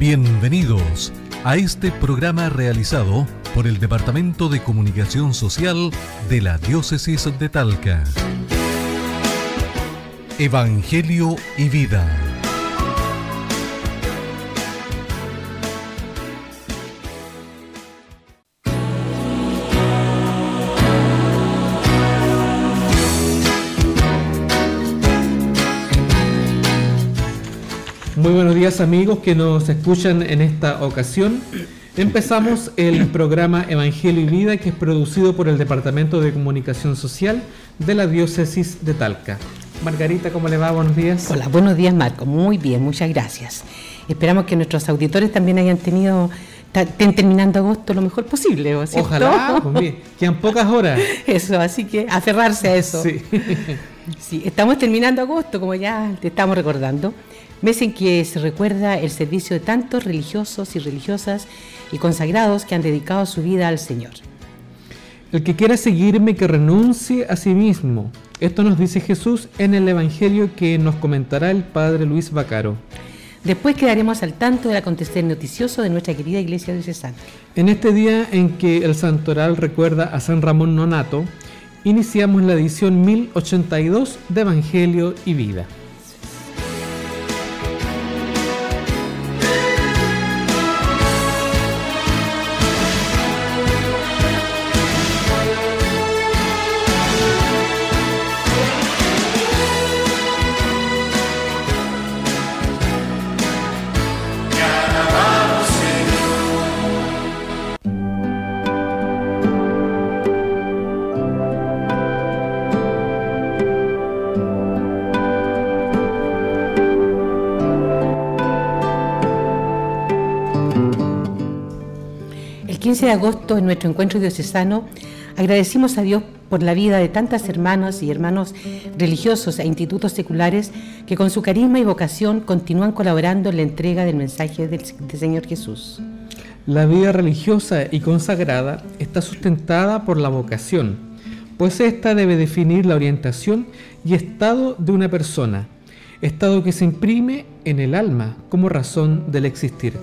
Bienvenidos a este programa realizado por el Departamento de Comunicación Social de la Diócesis de Talca. Evangelio y Vida. Muy buenos días, amigos que nos escuchan en esta ocasión. Empezamos el programa Evangelio y Vida, que es producido por el Departamento de Comunicación Social de la Diócesis de Talca. Margarita, ¿cómo le va? Buenos días. Hola, buenos días, Marco. Muy bien, muchas gracias. Esperamos que nuestros auditores también estén terminando agosto lo mejor posible, ¿cierto? Ojalá, pues bien, quedan pocas horas. Eso, así que aferrarse a eso. Sí. Sí, estamos terminando agosto, como ya te estamos recordando. Mes en que se recuerda el servicio de tantos religiosos y religiosas y consagrados que han dedicado su vida al Señor. El que quiera seguirme, que renuncie a sí mismo. Esto nos dice Jesús en el Evangelio que nos comentará el Padre Luis Vaccaro. Después quedaremos al tanto del acontecer noticioso de nuestra querida Iglesia diocesana. En este día en que el santoral recuerda a San Ramón Nonnato, iniciamos la edición 1082 de Evangelio y Vida. El 15 de agosto, en nuestro encuentro diocesano, agradecimos a Dios por la vida de tantas hermanas y hermanos religiosos e institutos seculares que con su carisma y vocación continúan colaborando en la entrega del mensaje del Señor Jesús. La vida religiosa y consagrada está sustentada por la vocación, pues ésta debe definir la orientación y estado de una persona, estado que se imprime en el alma como razón del existir.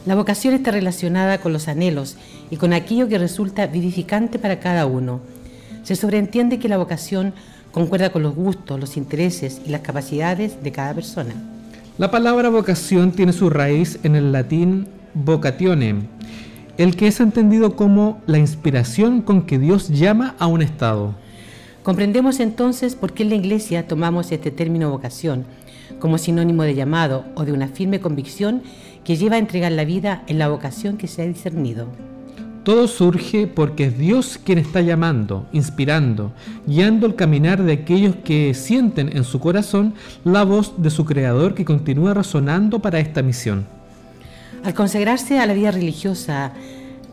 La vocación está relacionada con los anhelos y con aquello que resulta vivificante para cada uno. Se sobreentiende que la vocación concuerda con los gustos, los intereses y las capacidades de cada persona. La palabra vocación tiene su raíz en el latín vocatione, el que es entendido como la inspiración con que Dios llama a un estado. Comprendemos entonces por qué en la Iglesia tomamos este término vocación como sinónimo de llamado o de una firme convicción que lleva a entregar la vida en la vocación que se ha discernido. Todo surge porque es Dios quien está llamando, inspirando, guiando el caminar de aquellos que sienten en su corazón la voz de su Creador que continúa resonando para esta misión. Al consagrarse a la vida religiosa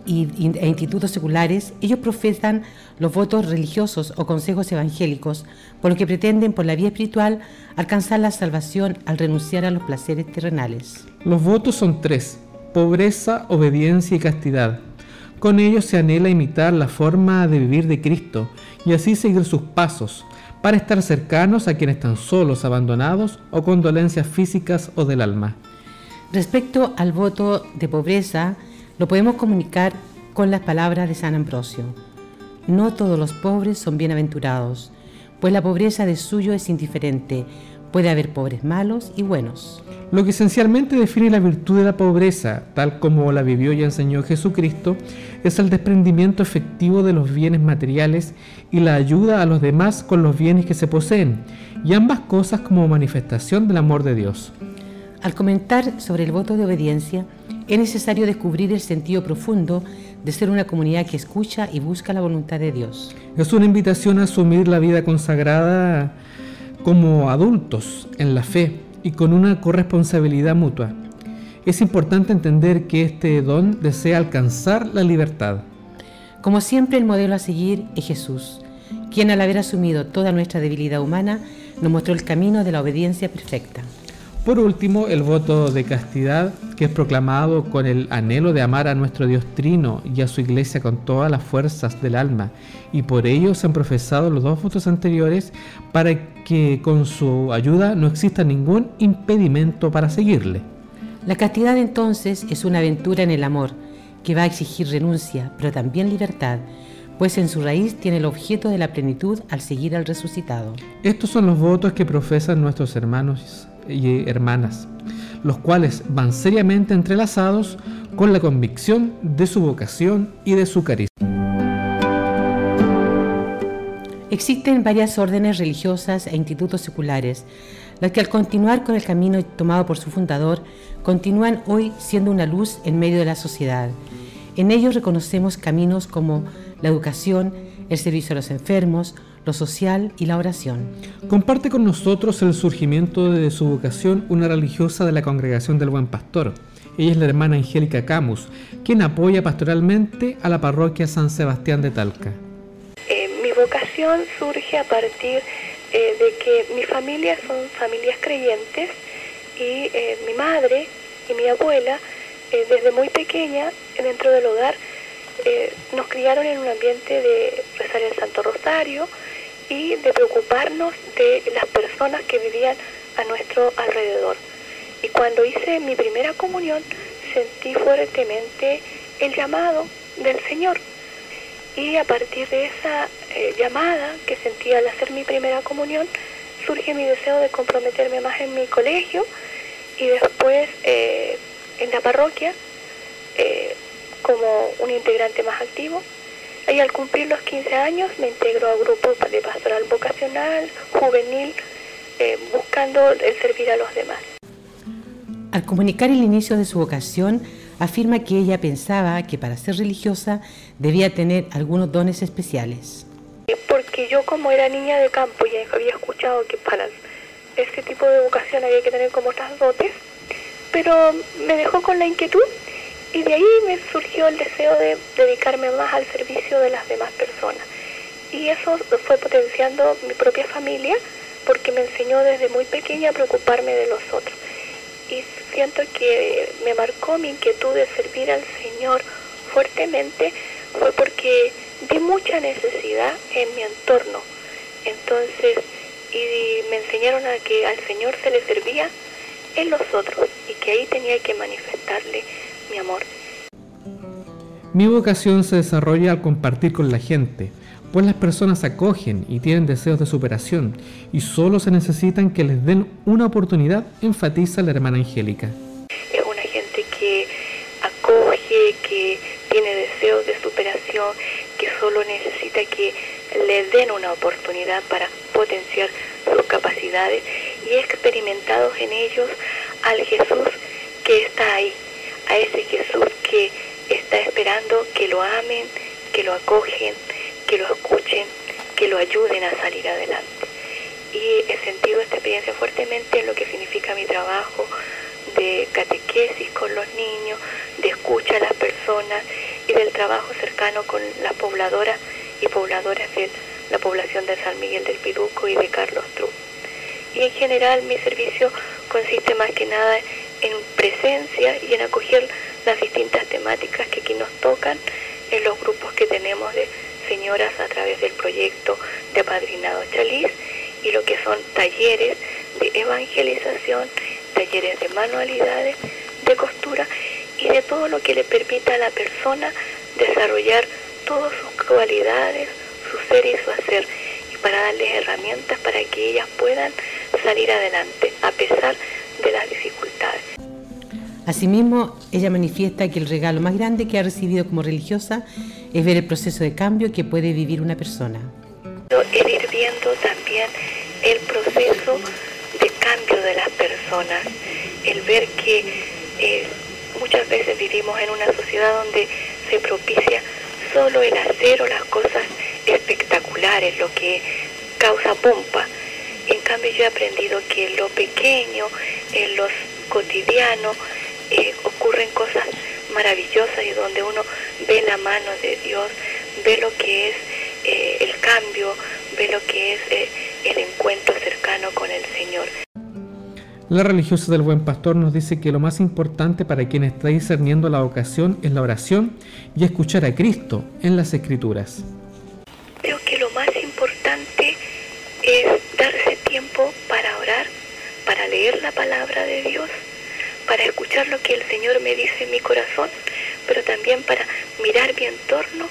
e institutos seculares, ellos profesan los votos religiosos o consejos evangélicos, por lo que pretenden por la vía espiritual alcanzar la salvación al renunciar a los placeres terrenales. Los votos son tres: pobreza, obediencia y castidad. Con ellos se anhela imitar la forma de vivir de Cristo y así seguir sus pasos, para estar cercanos a quienes están solos, abandonados o con dolencias físicas o del alma. Respecto al voto de pobreza, lo podemos comunicar con las palabras de San Ambrosio. No todos los pobres son bienaventurados, pues la pobreza de suyo es indiferente. Puede haber pobres malos y buenos. Lo que esencialmente define la virtud de la pobreza, tal como la vivió y enseñó Jesucristo, es el desprendimiento efectivo de los bienes materiales y la ayuda a los demás con los bienes que se poseen, y ambas cosas como manifestación del amor de Dios. Al comentar sobre el voto de obediencia, es necesario descubrir el sentido profundo de ser una comunidad que escucha y busca la voluntad de Dios. Es una invitación a asumir la vida consagrada como adultos en la fe y con una corresponsabilidad mutua. Es importante entender que este don desea alcanzar la libertad. Como siempre, el modelo a seguir es Jesús, quien al haber asumido toda nuestra debilidad humana, nos mostró el camino de la obediencia perfecta. Por último, el voto de castidad, que es proclamado con el anhelo de amar a nuestro Dios Trino y a su Iglesia con todas las fuerzas del alma, y por ello se han profesado los dos votos anteriores para que con su ayuda no exista ningún impedimento para seguirle. La castidad entonces es una aventura en el amor, que va a exigir renuncia, pero también libertad, pues en su raíz tiene el objeto de la plenitud al seguir al resucitado. Estos son los votos que profesan nuestros hermanos y hermanas, los cuales van seriamente entrelazados con la convicción de su vocación y de su carisma. Existen varias órdenes religiosas e institutos seculares, las que al continuar con el camino tomado por su fundador, continúan hoy siendo una luz en medio de la sociedad. En ellos reconocemos caminos como la educación, el servicio a los enfermos, lo social y la oración. Comparte con nosotros el surgimiento de su vocación una religiosa de la Congregación del Buen Pastor. Ella es la hermana Angélica Camus, quien apoya pastoralmente a la parroquia San Sebastián de Talca. Mi vocación surge a partir de que mi familia son familias creyentes y mi madre y mi abuela desde muy pequeña dentro del hogar nos criaron en un ambiente de rezar el Santo Rosario y de preocuparnos de las personas que vivían a nuestro alrededor. Y cuando hice mi primera comunión sentí fuertemente el llamado del Señor. Y a partir de esa llamada que sentí al hacer mi primera comunión, surge mi deseo de comprometerme más en mi colegio y después en la parroquia como un integrante más activo. Y al cumplir los 15 años me integro a grupos de pastoral vocacional, juvenil, buscando el servir a los demás. Al comunicar el inicio de su vocación, afirma que ella pensaba que para ser religiosa debía tener algunos dones especiales. Porque yo, como era niña de campo, ya había escuchado que para este tipo de vocación había que tener como otras dotes, pero me dejó con la inquietud y de ahí me surgió el deseo de dedicarme más al servicio de las demás personas. Y eso fue potenciando mi propia familia, porque me enseñó desde muy pequeña a preocuparme de los otros. Y siento que me marcó mi inquietud de servir al Señor fuertemente, fue porque vi mucha necesidad en mi entorno. Entonces, y me enseñaron a que al Señor se le servía en los otros y que ahí tenía que manifestarle mi amor. Mi vocación se desarrolla al compartir con la gente, pues las personas acogen y tienen deseos de superación y solo se necesitan que les den una oportunidad, enfatiza la hermana Angélica. Es una gente que acoge, que tiene deseos de superación, que solo necesita que le den una oportunidad para potenciar sus capacidades, y he experimentado en ellos al Jesús que está ahí, a ese Jesús que está esperando que lo amen, que lo acogen, que lo escuchen, que lo ayuden a salir adelante. Y he sentido esta experiencia fuertemente en lo que significa mi trabajo de catequesis con los niños, de escucha a las personas y del trabajo cercano con las pobladoras y pobladores de la población de San Miguel del Piduco y de Carlos Tru. Y en general mi servicio consiste más que nada en presencia y en acoger las distintas temáticas que aquí nos tocan en los grupos que tenemos de señoras a través del proyecto de apadrinado Chaliz, y lo que son talleres de evangelización, talleres de manualidades, de costura y de todo lo que le permita a la persona desarrollar todas sus cualidades, su ser y su hacer, y para darles herramientas para que ellas puedan salir adelante a pesar de las dificultades. Asimismo, ella manifiesta que el regalo más grande que ha recibido como religiosa es ver el proceso de cambio que puede vivir una persona. El ir viendo también el proceso de cambio de las personas, el ver que muchas veces vivimos en una sociedad donde se propicia solo el hacer o las cosas espectaculares, lo que causa pompa. En cambio, yo he aprendido que en lo pequeño, en lo cotidiano, ocurren cosas maravillosas y donde uno ve la mano de Dios, ve lo que es el cambio, ve lo que es el encuentro cercano con el Señor. La religiosa del Buen Pastor nos dice que lo más importante para quien está discerniendo la vocación es la oración y escuchar a Cristo en las Escrituras. Creo que lo más importante es darse tiempo para orar, para leer la palabra de Dios, para escuchar lo que el Señor me dice en mi corazón, pero también para mirar mi entorno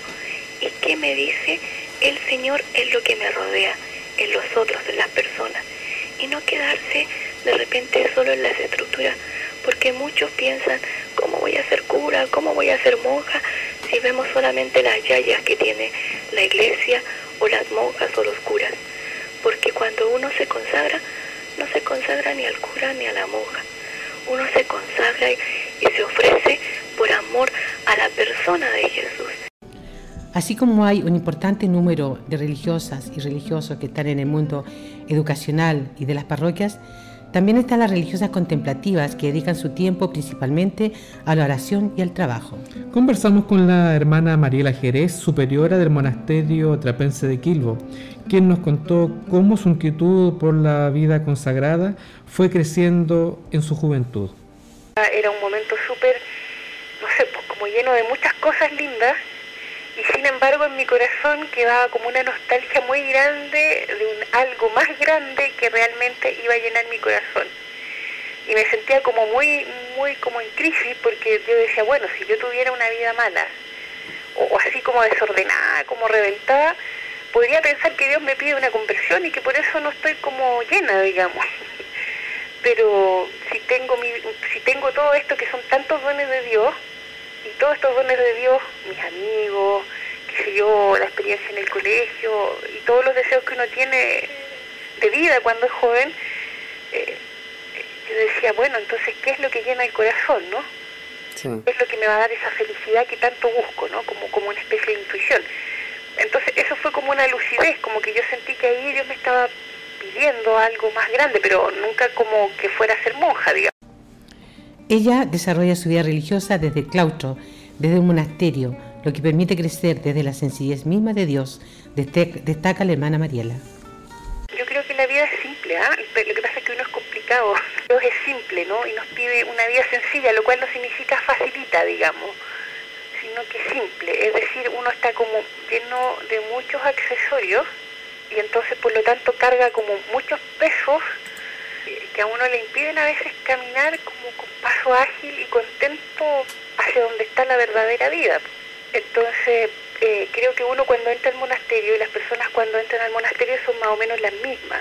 y qué me dice el Señor en lo que me rodea, en los otros, en las personas, y no quedarse de repente solo en las estructuras, porque muchos piensan, ¿cómo voy a ser cura? ¿Cómo voy a ser monja? Si vemos solamente las yayas que tiene la iglesia, o las monjas o los curas, porque cuando uno se consagra, no se consagra ni al cura ni a la monja, uno se consagra y se ofrece por amor a la persona de Jesús. Así como hay un importante número de religiosas y religiosos que están en el mundo educacional y de las parroquias, también están las religiosas contemplativas que dedican su tiempo principalmente a la oración y al trabajo. Conversamos con la hermana Mariela Jerez, superiora del monasterio trapense de Quilbo, quien nos contó cómo su inquietud por la vida consagrada fue creciendo en su juventud. Era un momento súper, no sé, pues como lleno de muchas cosas lindas, y sin embargo en mi corazón quedaba como una nostalgia muy grande de algo más grande que realmente iba a llenar mi corazón. Y me sentía como muy como en crisis, porque yo decía, bueno, si yo tuviera una vida mala, o así como desordenada, como reventada, podría pensar que Dios me pide una conversión y que por eso no estoy como llena, digamos. Pero si tengo todo esto que son tantos dones de Dios, y todos estos dones de Dios, mis amigos, qué sé yo, la experiencia en el colegio y todos los deseos que uno tiene de vida cuando es joven, yo decía, bueno, entonces, ¿qué es lo que llena el corazón, no? Sí. ¿Qué es lo que me va a dar esa felicidad que tanto busco, no? Como una especie de intuición. Entonces, eso fue como una lucidez, como que yo sentí que ahí Dios me estaba pidiendo algo más grande, pero nunca como que fuera a ser monja, digamos. Ella desarrolla su vida religiosa desde el claustro, desde un monasterio, lo que permite crecer desde la sencillez misma de Dios, destaca la hermana Mariela. Yo creo que la vida es simple, lo que pasa es que uno es complicado. Dios es simple, ¿no? Y nos pide una vida sencilla, lo cual no significa facilita, digamos, sino que simple. Es decir, uno está como lleno de muchos accesorios y entonces por lo tanto carga como muchos pesos que a uno le impiden a veces caminar como con paso ágil y contento hacia donde está la verdadera vida. Entonces, creo que uno cuando entra al monasterio y las personas cuando entran al monasterio son más o menos las mismas.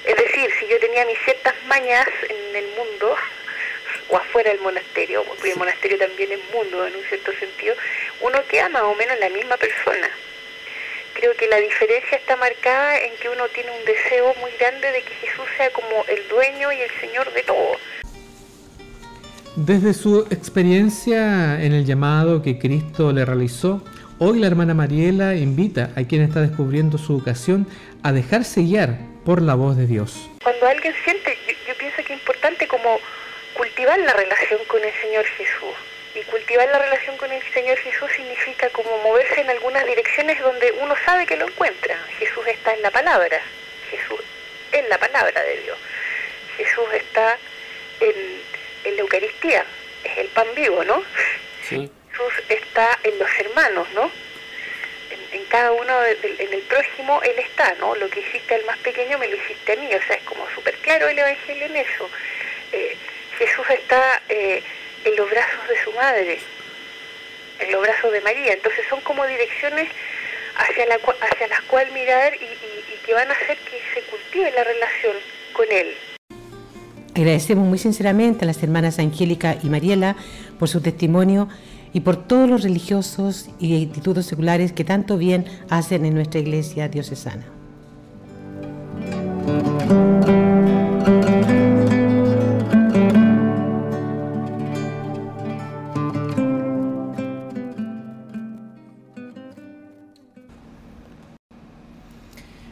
Es decir, si yo tenía mis ciertas mañas en el mundo o afuera del monasterio, porque el monasterio también es mundo en un cierto sentido, uno queda más o menos la misma persona. Creo que la diferencia está marcada en que uno tiene un deseo muy grande de que Jesús sea como el dueño y el Señor de todo. Desde su experiencia en el llamado que Cristo le realizó, hoy la hermana Mariela invita a quien está descubriendo su vocación a dejarse guiar por la voz de Dios. Cuando alguien siente, yo pienso que es importante como cultivar la relación con el Señor Jesús. Y cultivar la relación con el Señor Jesús significa como moverse en algunas direcciones donde uno sabe que lo encuentra. Jesús está en la palabra, Jesús es la palabra de Dios. Jesús está en la Eucaristía, es el pan vivo, ¿no? Sí. Jesús está en los hermanos, ¿no? En cada uno, en el prójimo, Él está, ¿no? Lo que hiciste al más pequeño me lo hiciste a mí, o sea, es como súper claro el Evangelio en eso. Jesús está en los brazos de su madre, en los brazos de María. Entonces son como direcciones hacia las cuales mirar y que van a hacer que se cultive la relación con Él. Agradecemos muy sinceramente a las hermanas Angélica y Mariela por su testimonio y por todos los religiosos y institutos seculares que tanto bien hacen en nuestra iglesia diocesana.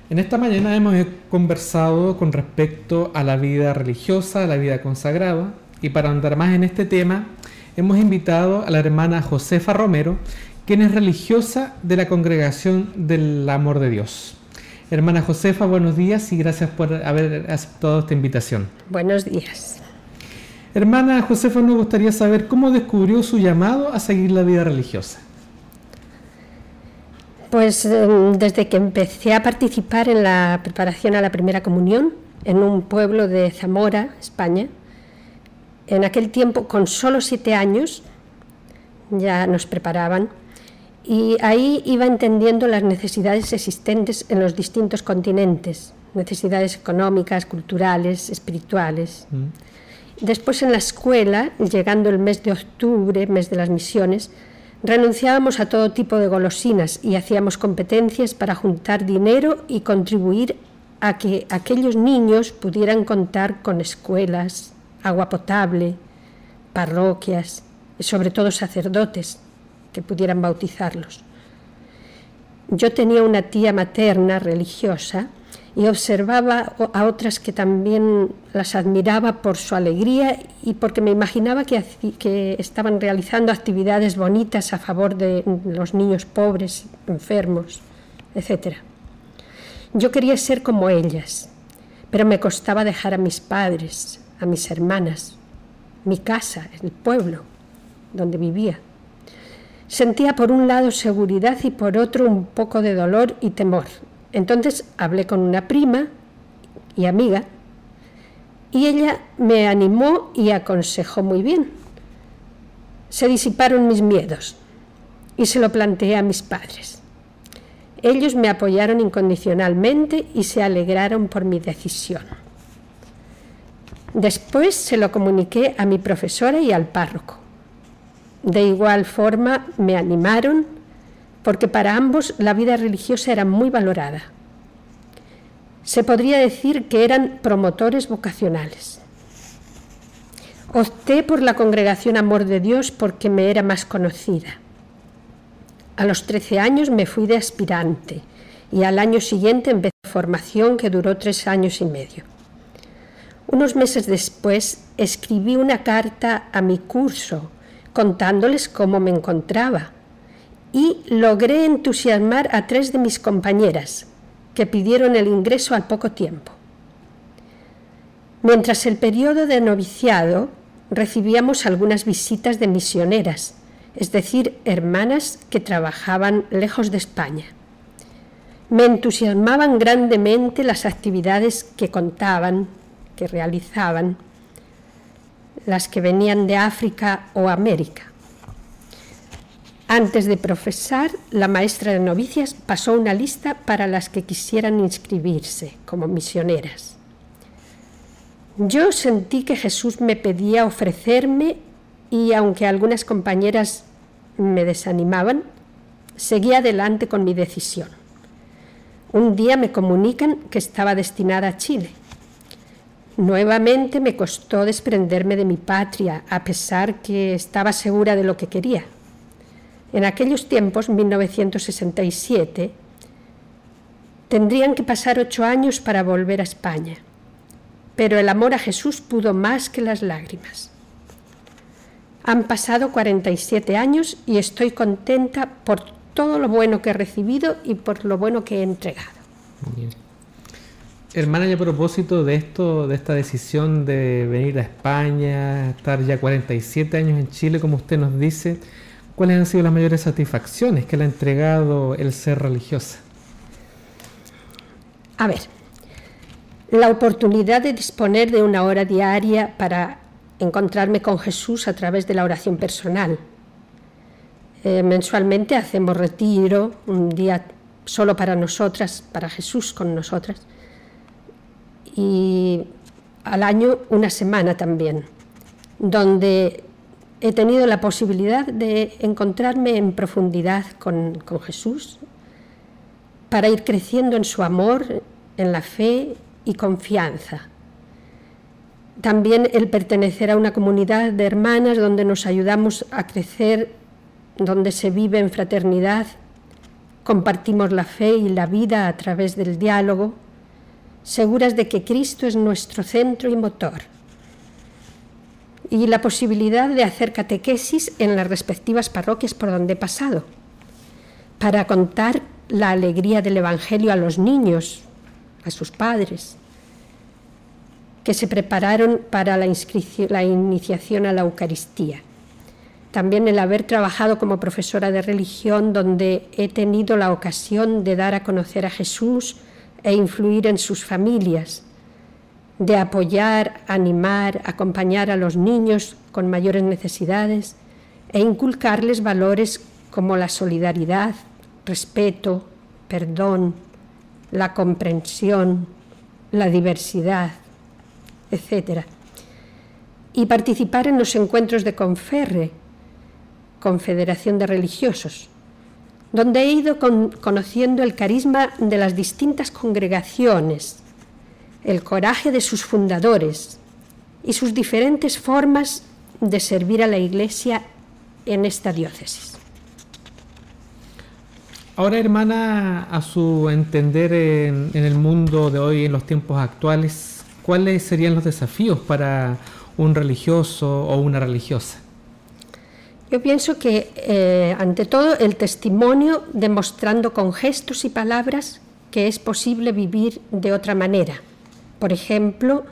En esta mañana hemos conversado con respecto a la vida religiosa, a la vida consagrada, y para andar más en este tema, hemos invitado a la hermana Josefa Romero, quien es religiosa de la Congregación del Amor de Dios. Hermana Josefa, buenos días y gracias por haber aceptado esta invitación. Buenos días. Hermana Josefa, nos gustaría saber cómo descubrió su llamado a seguir la vida religiosa. Pues desde que empecé a participar en la preparación a la primera comunión en un pueblo de Zamora, España, En aquel tiempo, con solo 7 años, ya nos preparaban, y ahí iba entendiendo las necesidades existentes en los distintos continentes, necesidades económicas, culturales, espirituales. Después en la escuela, llegando el mes de octubre, mes de las misiones, renunciábamos a todo tipo de golosinas y hacíamos competencias para juntar dinero y contribuir a que aquellos niños pudieran contar con escuelas, agua potable, parroquias y sobre todo sacerdotes que pudieran bautizarlos. Yo tenía una tía materna religiosa y observaba a otras que también las admiraba por su alegría y porque me imaginaba que estaban realizando actividades bonitas a favor de los niños pobres, enfermos, etc. Yo quería ser como ellas, pero me costaba dejar a mis padres, a mis hermanas, mi casa, el pueblo donde vivía. Sentía por un lado seguridad y por otro un poco de dolor y temor. Entonces hablé con una prima y amiga y ella me animó y aconsejó muy bien. Se disiparon mis miedos y se lo planteé a mis padres. Ellos me apoyaron incondicionalmente y se alegraron por mi decisión. Después se lo comuniqué a mi profesora y al párroco. De igual forma me animaron porque para ambos la vida religiosa era muy valorada. Se podría decir que eran promotores vocacionales. Opté por la Congregación Amor de Dios porque me era más conocida. A los 13 años me fui de aspirante y al año siguiente empecé formación que duró 3 años y medio. Unos meses después escribí una carta a mi curso contándoles cómo me encontraba y logré entusiasmar a 3 de mis compañeras que pidieron el ingreso al poco tiempo. Mientras el periodo de noviciado recibíamos algunas visitas de misioneras, es decir, hermanas que trabajaban lejos de España. Me entusiasmaban grandemente las actividades que contaban, que realizaban, las que venían de África o América. Antes de profesar, la maestra de novicias pasó una lista para las que quisieran inscribirse como misioneras. Yo sentí que Jesús me pedía ofrecerme y, aunque algunas compañeras me desanimaban, seguí adelante con mi decisión. Un día me comunican que estaba destinada a Chile. Nuevamente me costó desprenderme de mi patria, a pesar que estaba segura de lo que quería. En aquellos tiempos, 1967, tendrían que pasar 8 años para volver a España, pero el amor a Jesús pudo más que las lágrimas. Han pasado 47 años y estoy contenta por todo lo bueno que he recibido y por lo bueno que he entregado. Bien. Hermana, y a propósito de esto, de esta decisión de venir a España, estar ya 47 años en Chile, como usted nos dice, ¿cuáles han sido las mayores satisfacciones que le ha entregado el ser religiosa? A ver, la oportunidad de disponer de una hora diaria para encontrarme con Jesús a través de la oración personal. Mensualmente hacemos retiro, un día solo para nosotras, para Jesús con nosotras, y al año una semana también, donde he tenido la posibilidad de encontrarme en profundidad con Jesús para ir creciendo en su amor, en la fe y confianza. También el pertenecer a una comunidad de hermanas donde nos ayudamos a crecer, donde se vive en fraternidad, compartimos la fe y la vida a través del diálogo, seguras de que Cristo es nuestro centro y motor. Y la posibilidad de hacer catequesis en las respectivas parroquias por donde he pasado, para contar la alegría del Evangelio a los niños, a sus padres, que se prepararon para la iniciación a la Eucaristía. También el haber trabajado como profesora de religión, donde he tenido la ocasión de dar a conocer a Jesús e influir en sus familias, de apoyar, animar, acompañar a los niños con mayores necesidades e inculcarles valores como la solidaridad, respeto, perdón, la comprensión, la diversidad, etc. Y participar en los encuentros de Conferre, Confederación de Religiosos, donde he ido conociendo el carisma de las distintas congregaciones, el coraje de sus fundadores y sus diferentes formas de servir a la Iglesia en esta diócesis. Ahora, hermana, a su entender en el mundo de hoy, en los tiempos actuales, ¿cuáles serían los desafíos para un religioso o una religiosa? Yo pienso que, ante todo, el testimonio demostrando con gestos y palabras que es posible vivir de otra manera. Por ejemplo,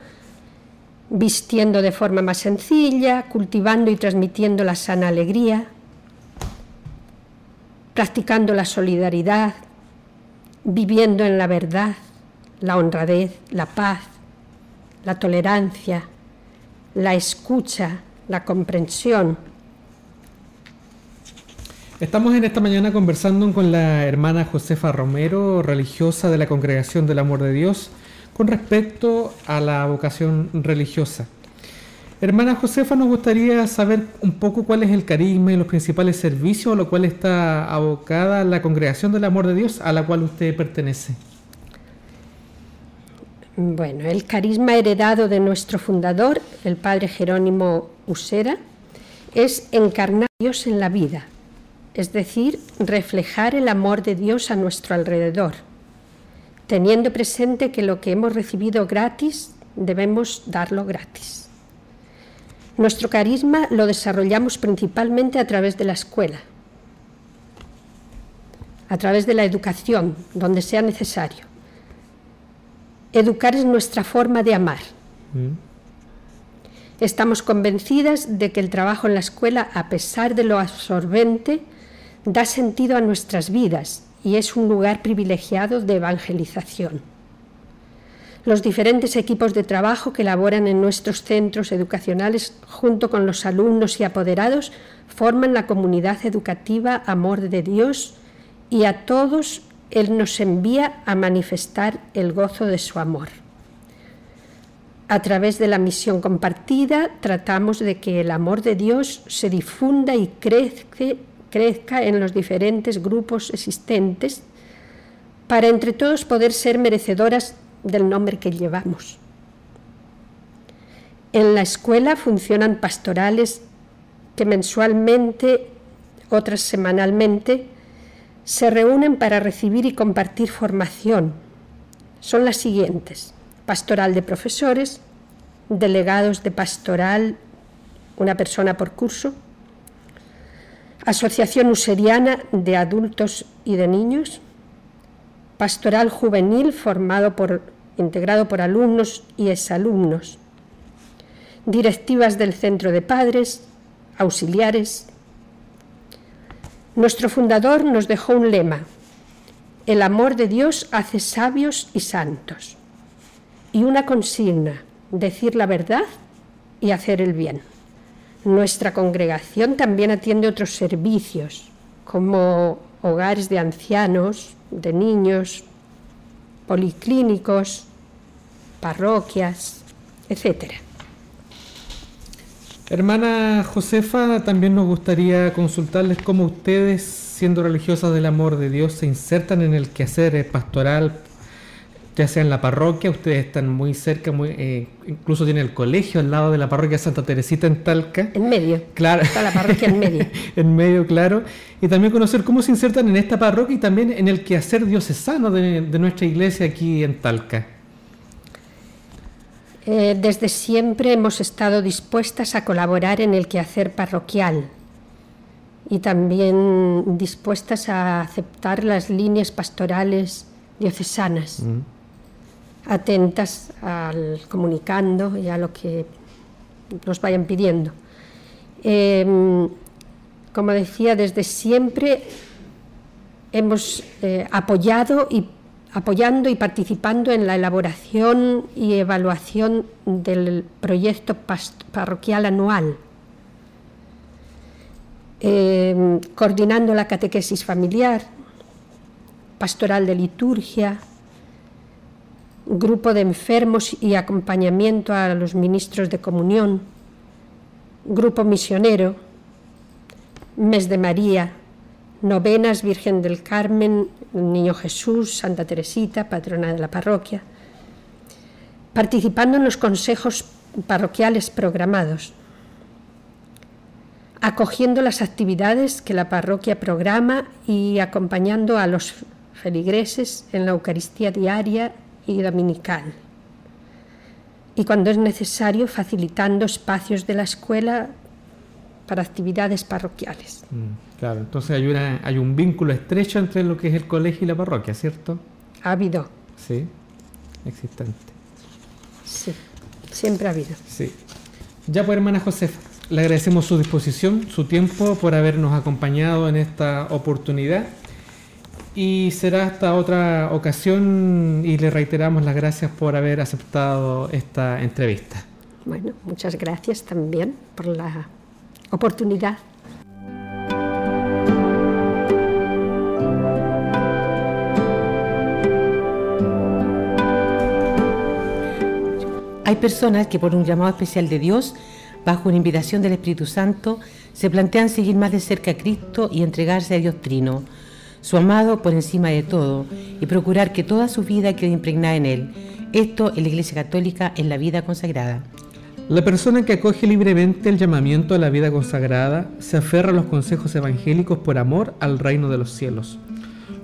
vistiendo de forma más sencilla, cultivando y transmitiendo la sana alegría, practicando la solidaridad, viviendo en la verdad, la honradez, la paz, la tolerancia, la escucha, la comprensión. Estamos en esta mañana conversando con la hermana Josefa Romero, religiosa de la Congregación del Amor de Dios, con respecto a la vocación religiosa. Hermana Josefa, nos gustaría saber un poco cuál es el carisma y los principales servicios a los cuales está abocada la Congregación del Amor de Dios, a la cual usted pertenece. Bueno, el carisma heredado de nuestro fundador, el padre Jerónimo Usera, es encarnar a Dios en la vida, es decir, reflejar el amor de Dios a nuestro alrededor, teniendo presente que lo que hemos recibido gratis, debemos darlo gratis. Nuestro carisma lo desarrollamos principalmente a través de la escuela, a través de la educación, donde sea necesario. Educar es nuestra forma de amar. Estamos convencidas de que el trabajo en la escuela, a pesar de lo absorbente, da sentido a nuestras vidas y es un lugar privilegiado de evangelización. Los diferentes equipos de trabajo que laboran en nuestros centros educacionales, junto con los alumnos y apoderados, forman la comunidad educativa Amor de Dios, y a todos Él nos envía a manifestar el gozo de su amor. A través de la misión compartida, tratamos de que el amor de Dios se difunda y crezca en los diferentes grupos existentes, para entre todos poder ser merecedoras del nombre que llevamos. En la escuela funcionan pastorales que mensualmente, otras semanalmente, se reúnen para recibir y compartir formación. Son las siguientes: pastoral de profesores, delegados de pastoral, una persona por curso, asociación useriana de adultos y de niños, pastoral juvenil integrado por alumnos y exalumnos, directivas del centro de padres, auxiliares. Nuestro fundador nos dejó un lema: el amor de Dios hace sabios y santos, y una consigna: decir la verdad y hacer el bien. Nuestra congregación también atiende otros servicios, como hogares de ancianos, de niños, policlínicos, parroquias, etc. Hermana Josefa, también nos gustaría consultarles cómo ustedes, siendo religiosas del amor de Dios, se insertan en el quehacer pastoral, ya sea en la parroquia. Ustedes están muy cerca, incluso tienen el colegio al lado de la parroquia Santa Teresita en Talca. En medio. Claro. Está la parroquia en medio. En medio, claro. Y también conocer cómo se insertan en esta parroquia y también en el quehacer diocesano de nuestra iglesia aquí en Talca. Desde siempre hemos estado dispuestas a colaborar en el quehacer parroquial y también dispuestas a aceptar las líneas pastorales diocesanas, atentas al comunicando y a lo que nos vayan pidiendo. Como decía, desde siempre hemos apoyado y apoyando y participando en la elaboración y evaluación del proyecto parroquial anual, coordinando la catequesis familiar, pastoral de liturgia, grupo de enfermos y acompañamiento a los ministros de comunión, grupo misionero, mes de María, novenas Virgen del Carmen, Niño Jesús, Santa Teresita, patrona de la parroquia, participando en los consejos parroquiales programados, acogiendo las actividades que la parroquia programa y acompañando a los feligreses en la Eucaristía diaria y dominical. Y cuando es necesario, facilitando espacios de la escuela para actividades parroquiales. Claro, entonces hay un vínculo estrecho entre lo que es el colegio y la parroquia, ¿cierto? Ha habido. Sí, existente. Sí, siempre ha habido. Sí. Ya pues, hermana Josefa, le agradecemos su disposición, su tiempo, por habernos acompañado en esta oportunidad. Y será hasta otra ocasión y le reiteramos las gracias por haber aceptado esta entrevista. Bueno, muchas gracias también por la oportunidad. Hay personas que por un llamado especial de Dios, bajo una invitación del Espíritu Santo, se plantean seguir más de cerca a Cristo y entregarse a Dios Trino, su amado por encima de todo, y procurar que toda su vida quede impregnada en Él. Esto en la Iglesia Católica es la vida consagrada. La persona que acoge libremente el llamamiento a la vida consagrada se aferra a los consejos evangélicos por amor al reino de los cielos.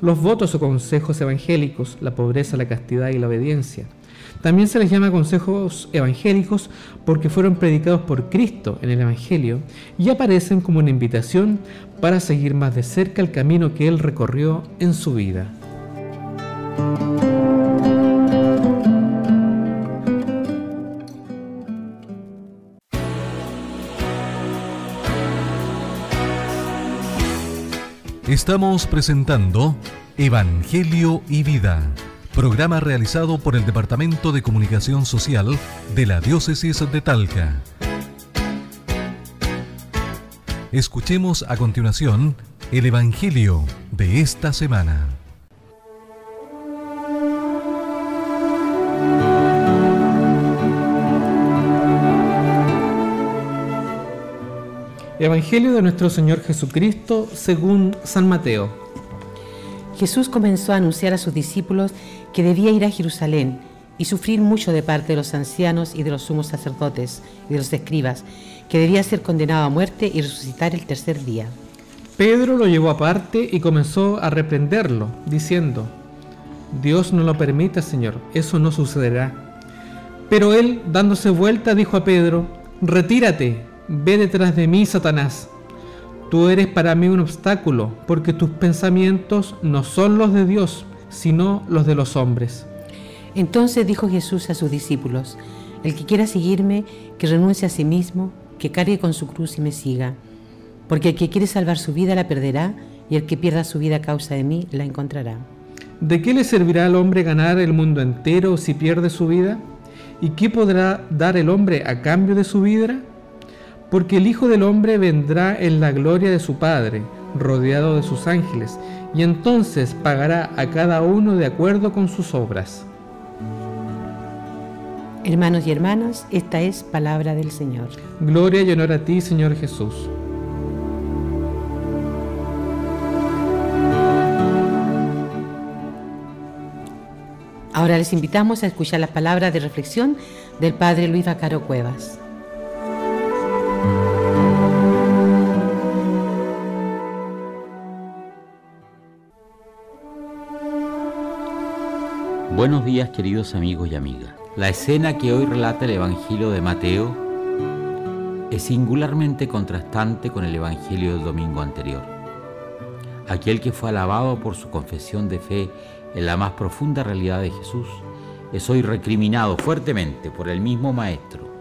Los votos o consejos evangélicos, la pobreza, la castidad y la obediencia. También se les llama consejos evangélicos porque fueron predicados por Cristo en el Evangelio y aparecen como una invitación para seguir más de cerca el camino que Él recorrió en su vida. Estamos presentando Evangelio y Vida, programa realizado por el Departamento de Comunicación Social de la Diócesis de Talca. Escuchemos a continuación el Evangelio de esta semana. Evangelio de nuestro Señor Jesucristo según San Mateo. Jesús comenzó a anunciar a sus discípulos que debía ir a Jerusalén y sufrir mucho de parte de los ancianos y de los sumos sacerdotes y de los escribas, que debía ser condenado a muerte y resucitar el tercer día. Pedro lo llevó aparte y comenzó a reprenderlo, diciendo: Dios no lo permita, Señor, eso no sucederá. Pero él, dándose vuelta, dijo a Pedro: Retírate, ve detrás de mí, Satanás. Tú eres para mí un obstáculo, porque tus pensamientos no son los de Dios, sino los de los hombres. Entonces dijo Jesús a sus discípulos: El que quiera seguirme, que renuncie a sí mismo, que cargue con su cruz y me siga. Porque el que quiere salvar su vida la perderá, y el que pierda su vida a causa de mí la encontrará. ¿De qué le servirá al hombre ganar el mundo entero si pierde su vida? ¿Y qué podrá dar el hombre a cambio de su vida? Porque el Hijo del Hombre vendrá en la gloria de su Padre, rodeado de sus ángeles, y entonces pagará a cada uno de acuerdo con sus obras. Hermanos y hermanas, esta es palabra del Señor. Gloria y honor a ti, Señor Jesús. Ahora les invitamos a escuchar las palabras de reflexión del Padre Luis Vaccaro Cuevas. Buenos días, queridos amigos y amigas. La escena que hoy relata el Evangelio de Mateo es singularmente contrastante con el Evangelio del domingo anterior. Aquel que fue alabado por su confesión de fe en la más profunda realidad de Jesús es hoy recriminado fuertemente por el mismo Maestro.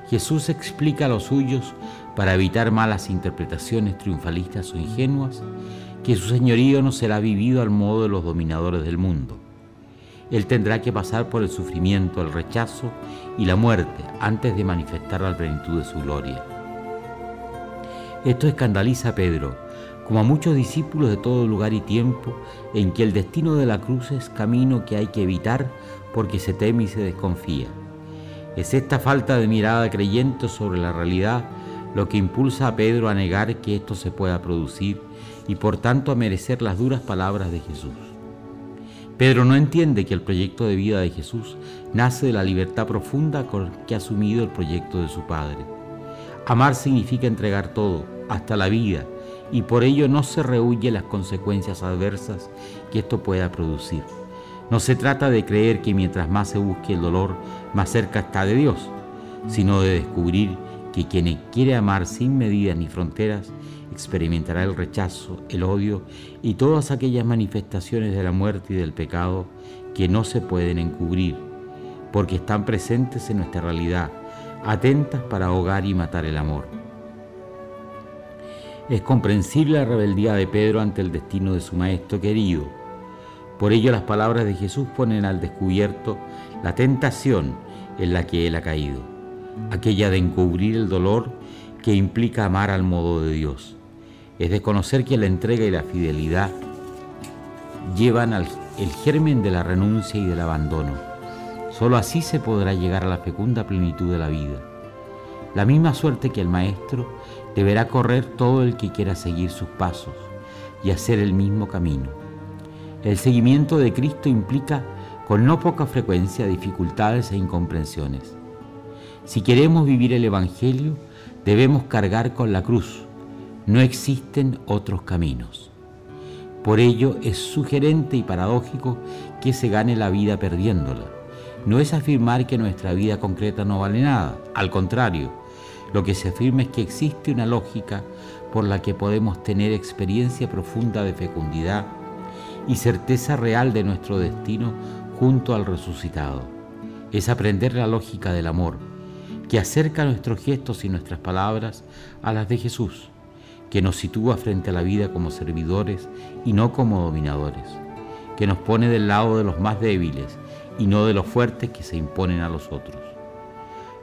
Jesús explica a los suyos, para evitar malas interpretaciones triunfalistas o ingenuas, que su señorío no será vivido al modo de los dominadores del mundo, Él tendrá que pasar por el sufrimiento, el rechazo y la muerte antes de manifestar la plenitud de su gloria. Esto escandaliza a Pedro, como a muchos discípulos de todo lugar y tiempo, en que el destino de la cruz es camino que hay que evitar porque se teme y se desconfía. Es esta falta de mirada creyente sobre la realidad lo que impulsa a Pedro a negar que esto se pueda producir y por tanto a merecer las duras palabras de Jesús. Pedro no entiende que el proyecto de vida de Jesús nace de la libertad profunda con que ha asumido el proyecto de su Padre. Amar significa entregar todo, hasta la vida, y por ello no se rehúye las consecuencias adversas que esto pueda producir. No se trata de creer que mientras más se busque el dolor, más cerca está de Dios, sino de descubrir que quien quiere amar sin medidas ni fronteras experimentará el rechazo, el odio y todas aquellas manifestaciones de la muerte y del pecado que no se pueden encubrir, porque están presentes en nuestra realidad, atentas para ahogar y matar el amor. Es comprensible la rebeldía de Pedro ante el destino de su maestro querido. Por ello las palabras de Jesús ponen al descubierto la tentación en la que él ha caído, aquella de encubrir el dolor que implica amar al modo de Dios. Es desconocer que la entrega y la fidelidad llevan el germen de la renuncia y del abandono. Solo así se podrá llegar a la fecunda plenitud de la vida. La misma suerte que el Maestro deberá correr todo el que quiera seguir sus pasos y hacer el mismo camino. El seguimiento de Cristo implica con no poca frecuencia dificultades e incomprensiones. Si queremos vivir el Evangelio, debemos cargar con la cruz. No existen otros caminos. Por ello es sugerente y paradójico que se gane la vida perdiéndola. No es afirmar que nuestra vida concreta no vale nada. Al contrario, lo que se afirma es que existe una lógica por la que podemos tener experiencia profunda de fecundidad y certeza real de nuestro destino junto al resucitado. Es aprender la lógica del amor, que acerca nuestros gestos y nuestras palabras a las de Jesús, que nos sitúa frente a la vida como servidores y no como dominadores, que nos pone del lado de los más débiles y no de los fuertes que se imponen a los otros.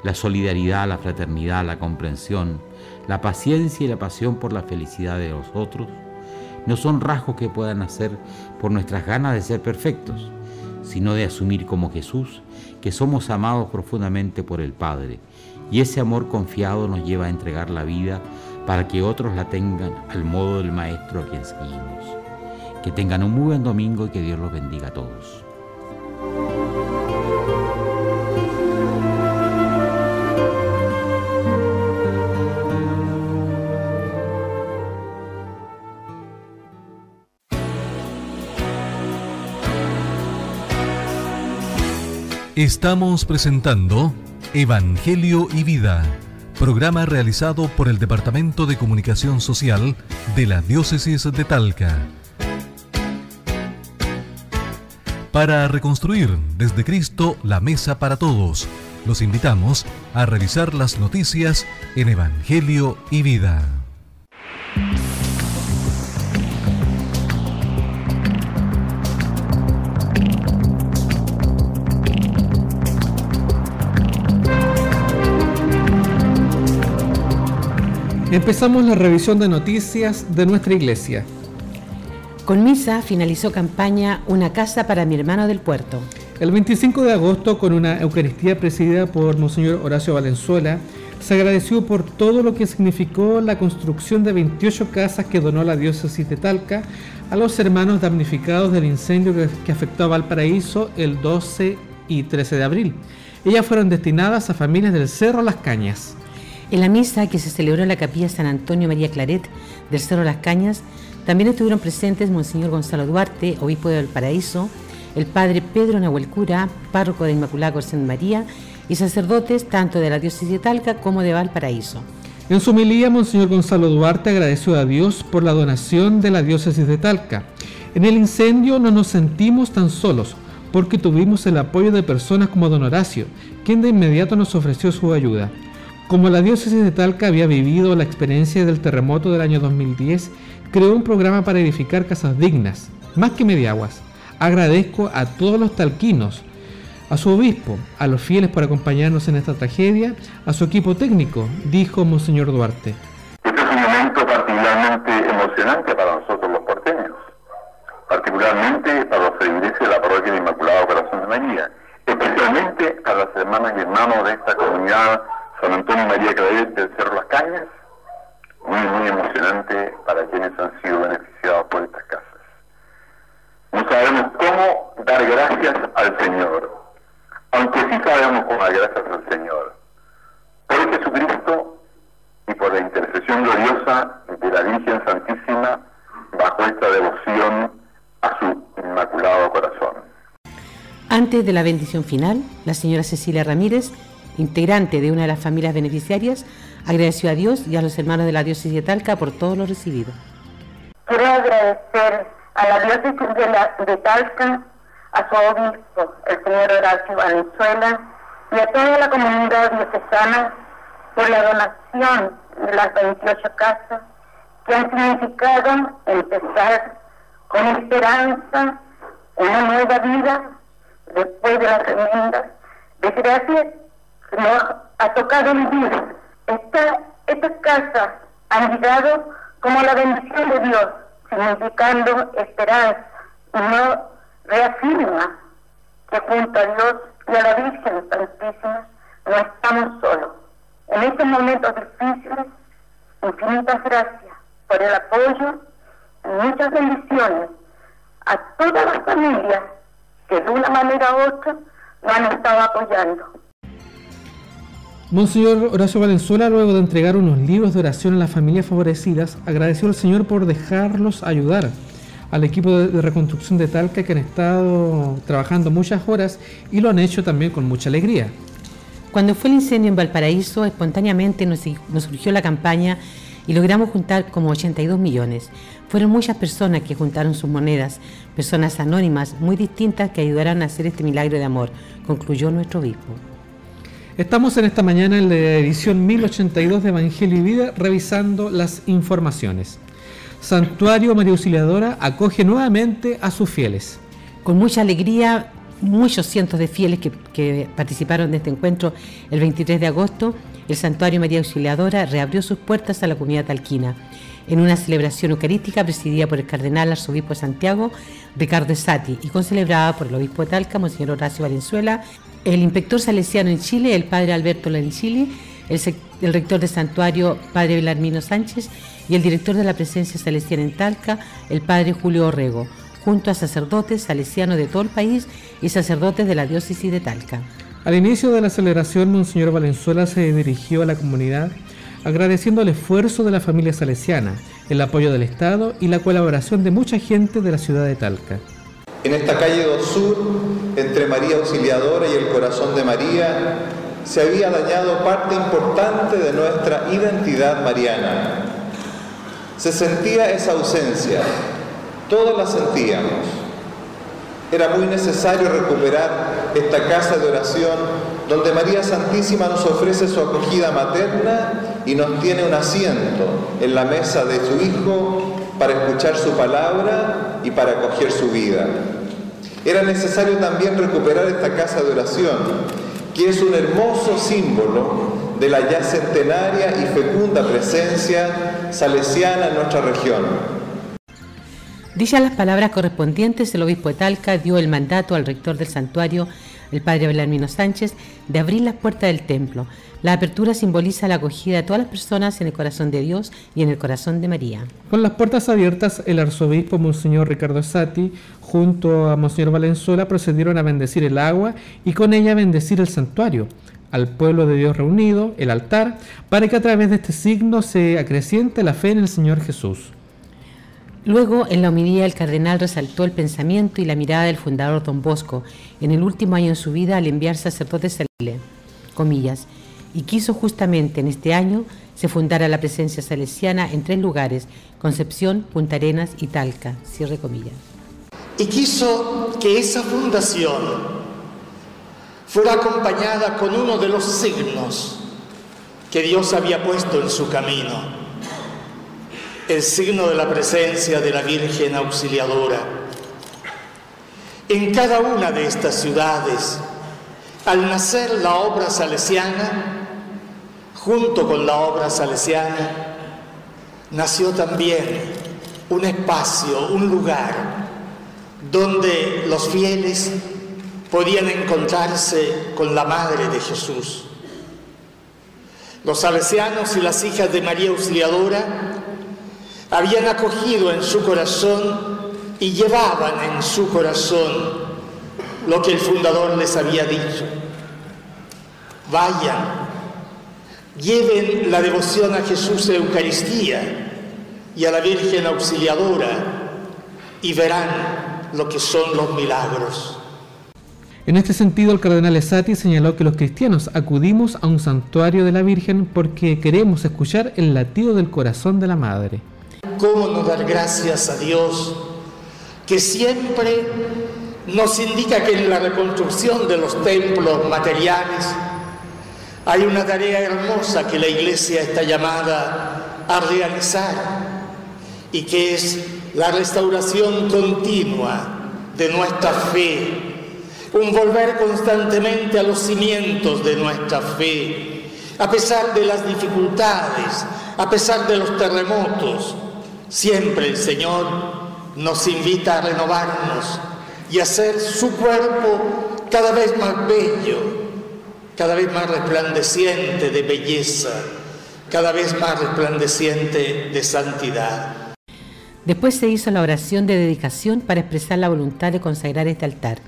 La solidaridad, la fraternidad, la comprensión, la paciencia y la pasión por la felicidad de los otros no son rasgos que puedan nacer por nuestras ganas de ser perfectos, sino de asumir como Jesús que somos amados profundamente por el Padre, y ese amor confiado nos lleva a entregar la vida para que otros la tengan al modo del Maestro a quien seguimos. Que tengan un muy buen domingo y que Dios los bendiga a todos. Estamos presentando Evangelio y Vida, programa realizado por el Departamento de Comunicación Social de la Diócesis de Talca. Para reconstruir desde Cristo la mesa para todos, los invitamos a revisar las noticias en Evangelio y Vida. Empezamos la revisión de noticias de nuestra iglesia. Con misa finalizó campaña Una casa para mi hermano del puerto. El 25 de agosto, con una Eucaristía presidida por Monseñor Horacio Valenzuela, se agradeció por todo lo que significó la construcción de 28 casas que donó la diócesis de Talca a los hermanos damnificados del incendio que afectó a Valparaíso el 12 y 13 de abril. Ellas fueron destinadas a familias del Cerro Las Cañas. En la misa que se celebró en la capilla San Antonio María Claret del Cerro Las Cañas, también estuvieron presentes Monseñor Gonzalo Duarte, obispo de Valparaíso, el padre Pedro Nahuel Cura, párroco de Inmaculada Concepción María, y sacerdotes tanto de la diócesis de Talca como de Valparaíso. En su homilía, Monseñor Gonzalo Duarte agradeció a Dios por la donación de la diócesis de Talca. En el incendio no nos sentimos tan solos, porque tuvimos el apoyo de personas como don Horacio, quien de inmediato nos ofreció su ayuda. Como la diócesis de Talca había vivido la experiencia del terremoto del año 2010, creó un programa para edificar casas dignas, más que mediaguas, Agradezco a todos los talquinos, a su obispo, a los fieles por acompañarnos en esta tragedia, a su equipo técnico, dijo Monseñor Duarte. Este es un momento particularmente emocionante para nosotros los porteños, particularmente para los feligreses de la parroquia del Inmaculado Corazón de María, especialmente a las hermanas y hermanos de esta comunidad San Antonio y María Claret del Cerro Las Cañas, muy emocionante para quienes han sido beneficiados por estas casas. No sabemos cómo dar gracias al Señor, aunque sí sabemos cómo dar gracias al Señor, por Jesucristo y por la intercesión gloriosa de la Virgen Santísima bajo esta devoción a su Inmaculado Corazón. Antes de la bendición final, la señora Cecilia Ramírez, integrante de una de las familias beneficiarias, agradeció a Dios y a los hermanos de la diócesis de Talca por todo lo recibido. Quiero agradecer a la diócesis de Talca, a su obispo, el señor Horacio Valenzuela, y a toda la comunidad diocesana por la donación de las 28 casas que han significado empezar con esperanza una nueva vida después de la tremenda desgracia que nos ha tocado vivir. Estas casas han llegado como la bendición de Dios, significando esperanza, y no reafirma que junto a Dios y a la Virgen Santísima no estamos solos. En estos momentos difíciles, infinitas gracias por el apoyo y muchas bendiciones a todas las familias que de una manera u otra nos han estado apoyando. Monseñor Horacio Valenzuela, luego de entregar unos libros de oración a las familias favorecidas, agradeció al Señor por dejarlos ayudar al equipo de reconstrucción de Talca, que han estado trabajando muchas horas y lo han hecho también con mucha alegría. Cuando fue el incendio en Valparaíso, espontáneamente nos surgió la campaña y logramos juntar como 82 millones. Fueron muchas personas que juntaron sus monedas, personas anónimas muy distintas que ayudarán a hacer este milagro de amor, concluyó nuestro obispo. Estamos en esta mañana en la edición 1082 de Evangelio y Vida revisando las informaciones. Santuario María Auxiliadora acoge nuevamente a sus fieles. Con mucha alegría, muchos cientos de fieles que participaron de este encuentro el 23 de agosto, el Santuario María Auxiliadora reabrió sus puertas a la comunidad talquina en una celebración eucarística presidida por el cardenal arzobispo de Santiago, Ricardo Esati, y concelebrada por el obispo de Talca, Monseñor Horacio Valenzuela, el inspector salesiano en Chile, el padre Alberto Lancilli, el rector del santuario, padre Belarmino Sánchez, y el director de la presencia salesiana en Talca, el padre Julio Orrego, junto a sacerdotes salesianos de todo el país y sacerdotes de la diócesis de Talca. Al inicio de la celebración, Monseñor Valenzuela se dirigió a la comunidad agradeciendo el esfuerzo de la familia salesiana, el apoyo del Estado y la colaboración de mucha gente de la ciudad de Talca. En esta calle 2 Sur, entre María Auxiliadora y el Corazón de María, se había dañado parte importante de nuestra identidad mariana. Se sentía esa ausencia, todos la sentíamos. Era muy necesario recuperar esta casa de oración donde María Santísima nos ofrece su acogida materna y nos tiene un asiento en la mesa de su Hijo para escuchar su palabra y para acoger su vida. Era necesario también recuperar esta casa de oración, que es un hermoso símbolo de la ya centenaria y fecunda presencia salesiana en nuestra región. Dichas las palabras correspondientes, el obispo de Talca dio el mandato al rector del santuario, el padre Belarmino Sánchez, de abrir las puertas del templo. La apertura simboliza la acogida de todas las personas en el corazón de Dios y en el corazón de María. Con las puertas abiertas, el arzobispo Monseñor Ricardo Esati, junto a Monseñor Valenzuela, procedieron a bendecir el agua y con ella bendecir el santuario, al pueblo de Dios reunido, el altar, para que a través de este signo se acreciente la fe en el Señor Jesús. Luego, en la homilía, el cardenal resaltó el pensamiento y la mirada del fundador Don Bosco en el último año de su vida al enviar sacerdotes a Chile, comillas, y quiso justamente en este año se fundara la presencia salesiana en 3 lugares, Concepción, Punta Arenas y Talca, cierre comillas. Y quiso que esa fundación fuera acompañada con uno de los signos que Dios había puesto en su camino, el signo de la presencia de la Virgen Auxiliadora. En cada una de estas ciudades, al nacer la obra salesiana, junto con la obra salesiana, nació también un espacio, un lugar, donde los fieles podían encontrarse con la Madre de Jesús. Los salesianos y las hijas de María Auxiliadora habían acogido en su corazón y llevaban en su corazón lo que el fundador les había dicho. Vayan, lleven la devoción a Jesús de Eucaristía y a la Virgen Auxiliadora y verán lo que son los milagros. En este sentido, el cardenal Esati señaló que los cristianos acudimos a un santuario de la Virgen porque queremos escuchar el latido del corazón de la Madre. ¿Cómo no dar gracias a Dios, que siempre nos indica que en la reconstrucción de los templos materiales hay una tarea hermosa que la Iglesia está llamada a realizar y que es la restauración continua de nuestra fe, un volver constantemente a los cimientos de nuestra fe, a pesar de las dificultades, a pesar de los terremotos. Siempre el Señor nos invita a renovarnos y a hacer su cuerpo cada vez más bello, cada vez más resplandeciente de belleza, cada vez más resplandeciente de santidad. Después se hizo la oración de dedicación para expresar la voluntad de consagrar este altar.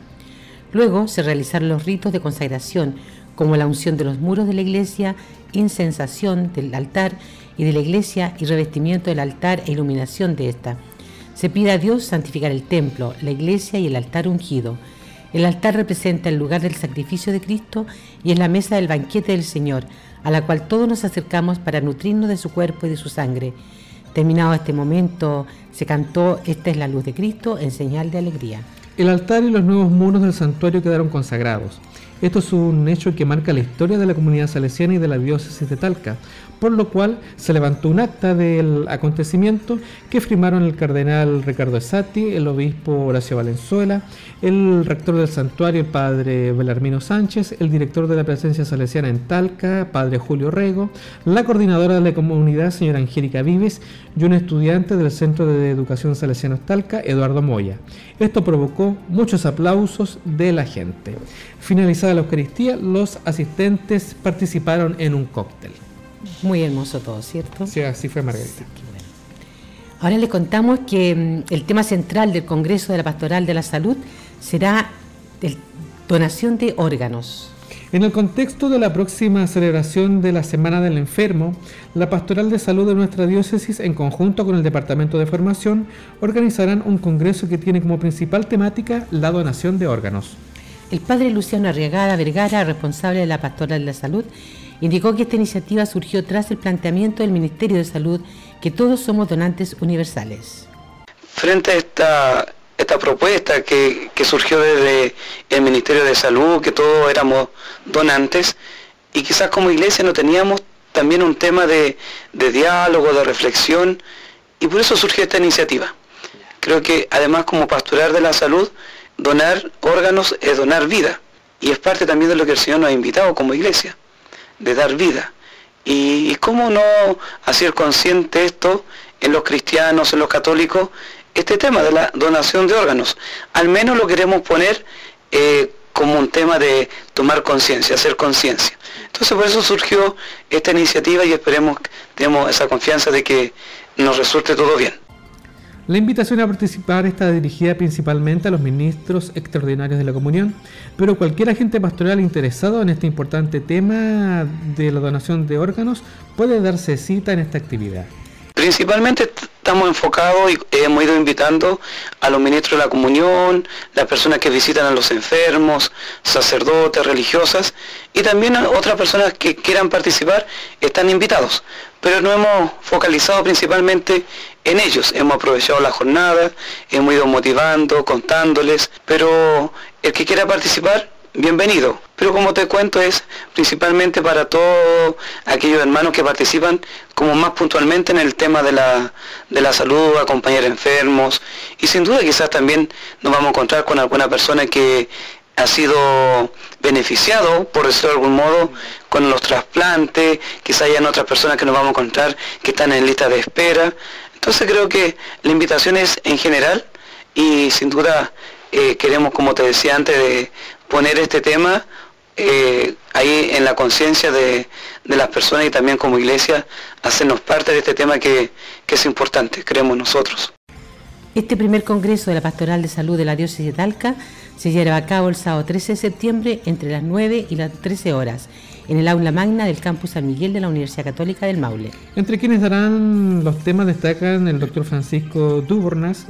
Luego se realizaron los ritos de consagración, como la unción de los muros de la iglesia, incensación del altar y de la iglesia y revestimiento del altar e iluminación de esta. Se pide a Dios santificar el templo, la iglesia y el altar ungido. El altar representa el lugar del sacrificio de Cristo y es la mesa del banquete del Señor, a la cual todos nos acercamos para nutrirnos de su cuerpo y de su sangre. Terminado este momento, se cantó "Esta es la luz de Cristo" en señal de alegría. El altar y los nuevos muros del santuario quedaron consagrados. Esto es un hecho que marca la historia de la comunidad salesiana y de la diócesis de Talca, por lo cual se levantó un acta del acontecimiento que firmaron el cardenal Ricardo Esati, el obispo Horacio Valenzuela, el rector del santuario, el padre Belarmino Sánchez, el director de la presencia salesiana en Talca, padre Julio Rego, la coordinadora de la comunidad, señora Angélica Vives, y un estudiante del Centro de Educación Salesianos Talca, Eduardo Moya. Esto provocó muchos aplausos de la gente. Finalizada la Eucaristía, los asistentes participaron en un cóctel. Muy hermoso todo, ¿cierto? Sí, así fue, Margarita. Bueno. Ahora les contamos que el tema central del Congreso de la Pastoral de la Salud será donación de órganos. En el contexto de la próxima celebración de la Semana del Enfermo, la Pastoral de Salud de nuestra diócesis, en conjunto con el Departamento de Formación, organizarán un congreso que tiene como principal temática la donación de órganos. El padre Luciano Arriagada Vergara, responsable de la Pastoral de la Salud, indicó que esta iniciativa surgió tras el planteamiento del Ministerio de Salud que todos somos donantes universales. Frente a esta propuesta que surgió desde el Ministerio de Salud, que todos éramos donantes, y quizás como iglesia no teníamos también un tema de diálogo, de reflexión, y por eso surgió esta iniciativa. Creo que además como pastoral de la salud, donar órganos es donar vida, y es parte también de lo que el Señor nos ha invitado como iglesia, de dar vida. Y cómo no hacer consciente esto en los cristianos, en los católicos, este tema de la donación de órganos. Al menos lo queremos poner como un tema de tomar conciencia, hacer conciencia. Entonces por eso surgió esta iniciativa y esperemos, tenemos esa confianza de que nos resulte todo bien. La invitación a participar está dirigida principalmente a los ministros extraordinarios de la comunión, pero cualquier agente pastoral interesado en este importante tema de la donación de órganos puede darse cita en esta actividad. Principalmente estamos enfocados y hemos ido invitando a los ministros de la comunión, las personas que visitan a los enfermos, sacerdotes, religiosas, y también a otras personas que quieran participar están invitados. Pero nos hemos focalizado principalmente en ellos. Hemos aprovechado la jornada, hemos ido motivando, contándoles, pero el que quiera participar, bienvenido. pero como te cuento es principalmente para todos aquellos hermanos que participan como más puntualmente en el tema de la salud, acompañar enfermos, y sin duda quizás también nos vamos a encontrar con alguna persona que ha sido beneficiado, por decirlo de algún modo, con los trasplantes, quizás hayan otras personas que nos vamos a encontrar que están en lista de espera. Entonces creo que la invitación es en general y sin duda queremos, como te decía antes, de poner este tema ahí en la conciencia de las personas y también como iglesia hacernos parte de este tema que es importante, creemos nosotros. Este primer congreso de la Pastoral de Salud de la Diócesis de Talca se lleva a cabo el sábado 13 de septiembre entre las 9 y las 13 horas en el aula magna del campus San Miguel de la Universidad Católica del Maule. Entre quienes darán los temas destacan el doctor Francisco Dubornas,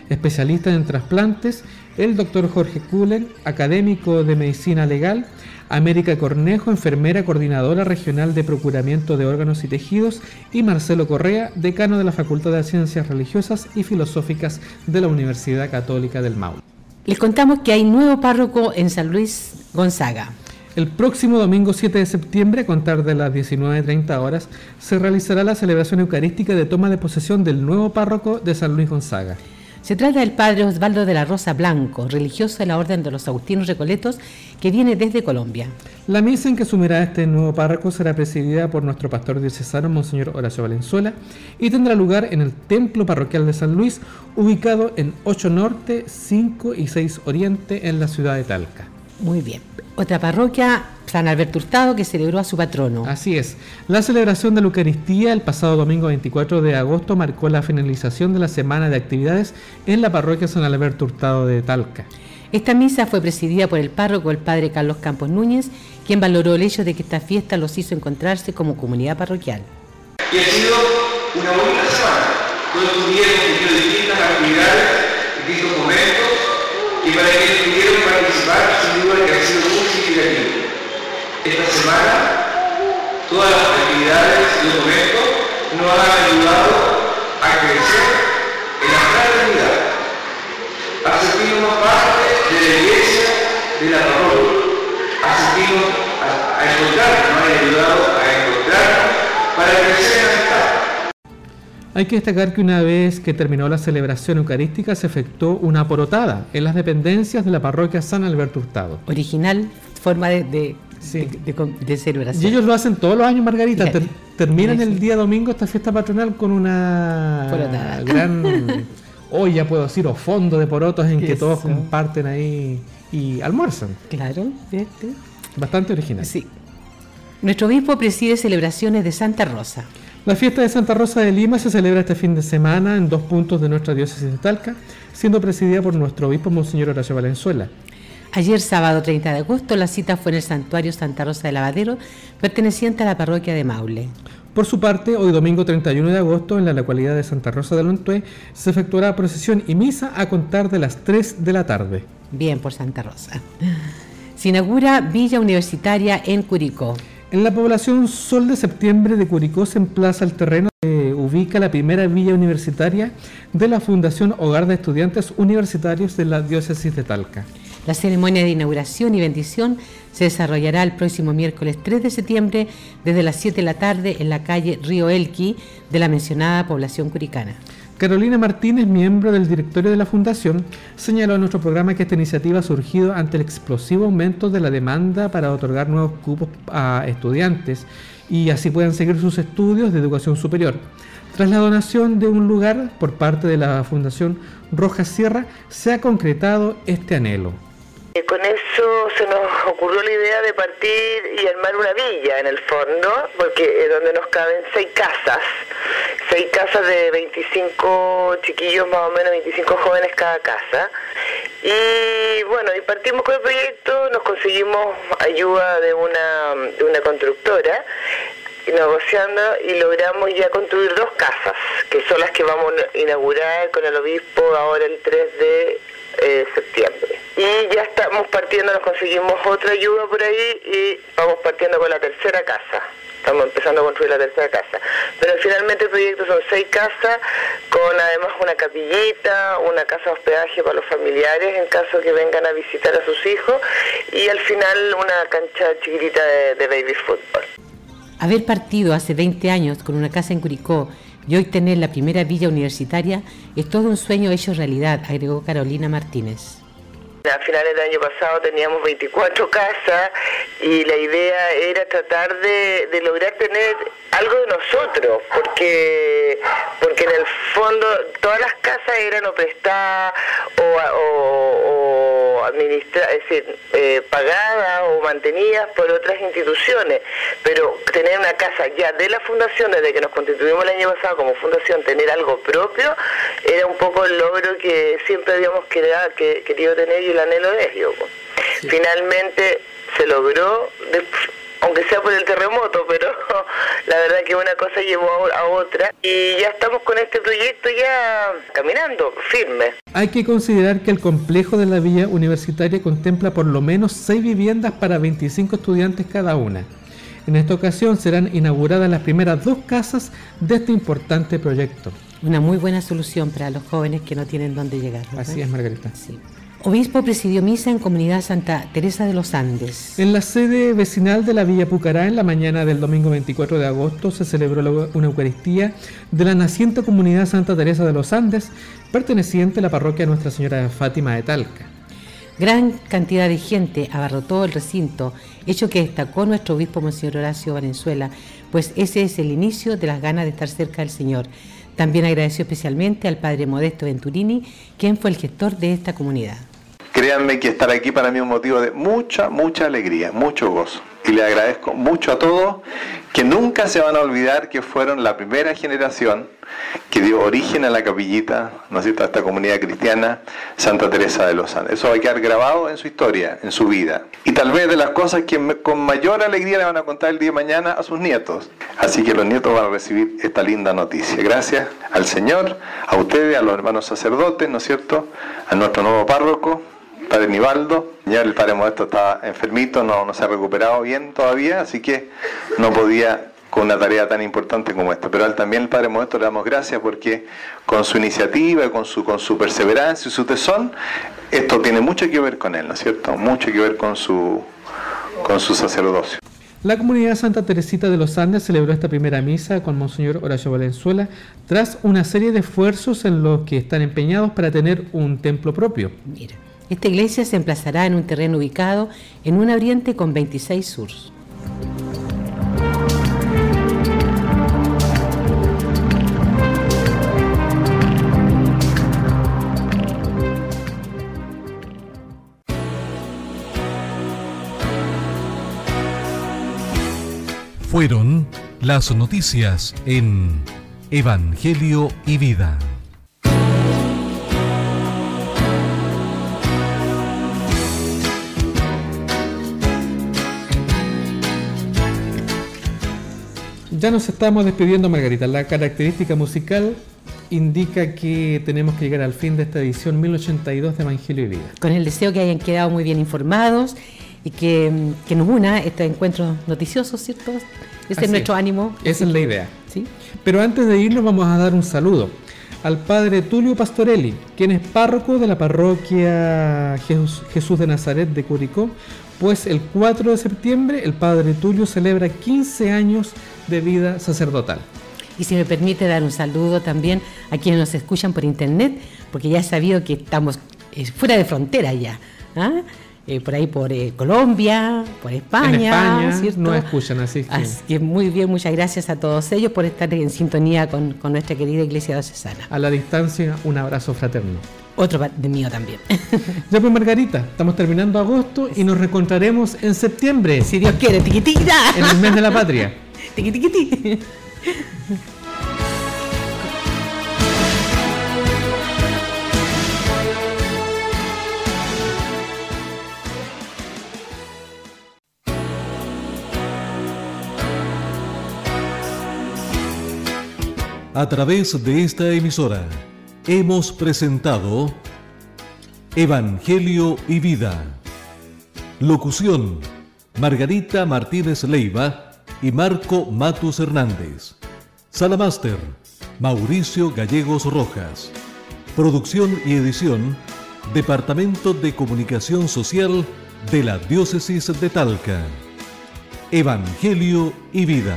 especialista en trasplantes, el doctor Jorge Cullen, académico de Medicina Legal, América Cornejo, enfermera coordinadora regional de procuramiento de órganos y tejidos, y Marcelo Correa, decano de la Facultad de Ciencias Religiosas y Filosóficas de la Universidad Católica del Maule. Les contamos que hay nuevo párroco en San Luis Gonzaga. El próximo domingo 7 de septiembre, a contar de las 19:30 horas, se realizará la celebración eucarística de toma de posesión del nuevo párroco de San Luis Gonzaga. Se trata del padre Osvaldo de la Rosa Blanco, religioso de la Orden de los Agustinos Recoletos, que viene desde Colombia. La misa en que asumirá este nuevo párroco será presidida por nuestro pastor diocesano, Monseñor Horacio Valenzuela, y tendrá lugar en el Templo Parroquial de San Luis, ubicado en 8 Norte, 5 y 6 Oriente, en la ciudad de Talca. Muy bien. Otra parroquia, San Alberto Hurtado, que celebró a su patrono. Así es. La celebración de la Eucaristía el pasado domingo 24 de agosto marcó la finalización de la semana de actividades en la parroquia San Alberto Hurtado de Talca. Esta misa fue presidida por el párroco, el padre Carlos Campos Núñez, quien valoró el hecho de que esta fiesta los hizo encontrarse como comunidad parroquial. Y ha sido una bonita semana. Todos tuvieron distintas actividades, distintos momentos, y para quienes pudieron participar, sin duda que ha sido muy significativo. Esta semana, todas las actividades y documentos nos han ayudado a crecer en la fraternidad, a sentirnos parte de la iglesia, de la parroquia, a sentirnos, a encontrarnos, nos han ayudado a encontrarnos para crecer en la amistad. Hay que destacar que una vez que terminó la celebración eucarística se efectuó una porotada en las dependencias de la parroquia San Alberto Hurtado. Original forma de celebración. Y ellos lo hacen todos los años, Margarita. Terminan el día domingo esta fiesta patronal con una porotada. Gran olla, puedo decir, o fondo de porotos en que todos comparten ahí y almuerzan. Claro, bastante original. Sí. Nuestro obispo preside celebraciones de Santa Rosa. La fiesta de Santa Rosa de Lima se celebra este fin de semana en 2 puntos de nuestra diócesis de Talca, siendo presidida por nuestro obispo Monseñor Horacio Valenzuela. Ayer, sábado 30 de agosto, la cita fue en el santuario Santa Rosa de Lavadero, perteneciente a la parroquia de Maule. Por su parte, hoy domingo 31 de agosto, en la localidad de Santa Rosa de Lontué, se efectuará procesión y misa a contar de las 3 de la tarde. Bien por Santa Rosa. Se inaugura Villa Universitaria en Curicó. En la población Sol de Septiembre de Curicó se emplaza el terreno que ubica la primera villa universitaria de la Fundación Hogar de Estudiantes Universitarios de la Diócesis de Talca. La ceremonia de inauguración y bendición se desarrollará el próximo miércoles 3 de septiembre desde las 7 de la tarde en la calle Río Elqui de la mencionada población curicana. Carolina Martínez, miembro del directorio de la Fundación, señaló en nuestro programa que esta iniciativa ha surgido ante el explosivo aumento de la demanda para otorgar nuevos cupos a estudiantes y así puedan seguir sus estudios de educación superior. Tras la donación de un lugar por parte de la Fundación Rojas Sierra, se ha concretado este anhelo. Con eso se nos ocurrió la idea de partir y armar una villa en el fondo, porque es donde nos caben 6 casas de 25 chiquillos, más o menos 25 jóvenes cada casa. Y bueno, y partimos con el proyecto, nos conseguimos ayuda de una constructora, negociando, y logramos ya construir 2 casas, que son las que vamos a inaugurar con el obispo ahora el 3 de septiembre. y ya estamos partiendo, nos conseguimos otra ayuda por ahí y vamos partiendo con la tercera casa. Estamos empezando a construir la tercera casa. Pero finalmente el proyecto son 6 casas, con además una capillita, una casa de hospedaje para los familiares en caso que vengan a visitar a sus hijos, y al final una cancha chiquitita de baby fútbol. Haber partido hace 20 años con una casa en Curicó y hoy tener la primera villa universitaria es todo un sueño hecho realidad, agregó Carolina Martínez. A finales del año pasado teníamos 24 casas y la idea era tratar de lograr tener algo de nosotros, porque en el fondo todas las casas eran o prestadas o administradas, es decir, pagadas o mantenidas por otras instituciones, pero tener una casa ya de la fundación, desde que nos constituimos el año pasado como fundación, tener algo propio, era un poco el logro que siempre habíamos querido tener y el anhelo de ello. Sí. Finalmente se logró, aunque sea por el terremoto, pero la verdad que una cosa llevó a otra y ya estamos con este proyecto ya caminando, firme. Hay que considerar que el complejo de la villa universitaria contempla por lo menos 6 viviendas para 25 estudiantes cada una. En esta ocasión serán inauguradas las primeras 2 casas de este importante proyecto. Una muy buena solución para los jóvenes que no tienen dónde llegar, ¿no? Así es, Margarita. Sí. Obispo presidió misa en Comunidad Santa Teresa de los Andes. En la sede vecinal de la Villa Pucará, en la mañana del domingo 24 de agosto, se celebró una Eucaristía de la naciente Comunidad Santa Teresa de los Andes, perteneciente a la parroquia Nuestra Señora de Fátima de Talca. Gran cantidad de gente abarrotó el recinto, hecho que destacó nuestro obispo Monseñor Horacio Valenzuela, pues ese es el inicio de las ganas de estar cerca del Señor. También agradeció especialmente al padre Modesto Venturini, quien fue el gestor de esta comunidad. Créanme que estar aquí para mí es un motivo de mucha alegría, mucho gozo. Y le agradezco mucho a todos que nunca se van a olvidar que fueron la primera generación que dio origen a la capillita, ¿no es cierto?, a esta comunidad cristiana, Santa Teresa de los Andes. Eso va a quedar grabado en su historia, en su vida. Y tal vez de las cosas que con mayor alegría le van a contar el día de mañana a sus nietos. Así que los nietos van a recibir esta linda noticia. Gracias al Señor, a ustedes, a los hermanos sacerdotes, ¿no es cierto?, a nuestro nuevo párroco, Padre Nivaldo. Ya el Padre Modesto estaba enfermito, no se ha recuperado bien todavía, así que no podía con una tarea tan importante como esta. Pero también el Padre Modesto le damos gracias porque con su iniciativa, con su perseverancia y su tesón, esto tiene mucho que ver con él, ¿no es cierto? Mucho que ver con su sacerdocio. La comunidad Santa Teresita de los Andes celebró esta primera misa con Monseñor Horacio Valenzuela tras una serie de esfuerzos en los que están empeñados para tener un templo propio. Mira, esta iglesia se emplazará en un terreno ubicado en un oriente con 26 surs. Fueron las noticias en Evangelio y Vida. Ya nos estamos despidiendo, Margarita. La característica musical indica que tenemos que llegar al fin de esta edición 1082 de Evangelio y Vida. Con el deseo que hayan quedado muy bien informados y que nos una este encuentro noticioso, ¿cierto? Ese es nuestro ánimo. Esa es la idea. ¿Sí? Pero antes de irnos vamos a dar un saludo al padre Tulio Pastorelli, quien es párroco de la parroquia Jesús de Nazaret de Curicó, pues el 4 de septiembre el padre Tulio celebra 15 años de vida sacerdotal. Y si me permite dar un saludo también a quienes nos escuchan por internet, porque ya he sabido que estamos fuera de frontera ya, ¿ah? Por ahí por Colombia, por España, ¿cierto? No escuchan, así que muy bien, muchas gracias a todos ellos por estar en sintonía con nuestra querida Iglesia Diocesana. A la distancia, un abrazo fraterno. Otro de mío también. Ya pues, Margarita, estamos terminando agosto y nos reencontraremos en septiembre. Si Dios quiere, tiquitita. En el mes de la patria. Tiquitiquiti. A través de esta emisora hemos presentado Evangelio y Vida. Locución: Margarita Martínez Leiva y Marco Matus Hernández. Sala Máster: Mauricio Gallegos Rojas. Producción y edición: Departamento de Comunicación Social de la Diócesis de Talca. Evangelio y Vida.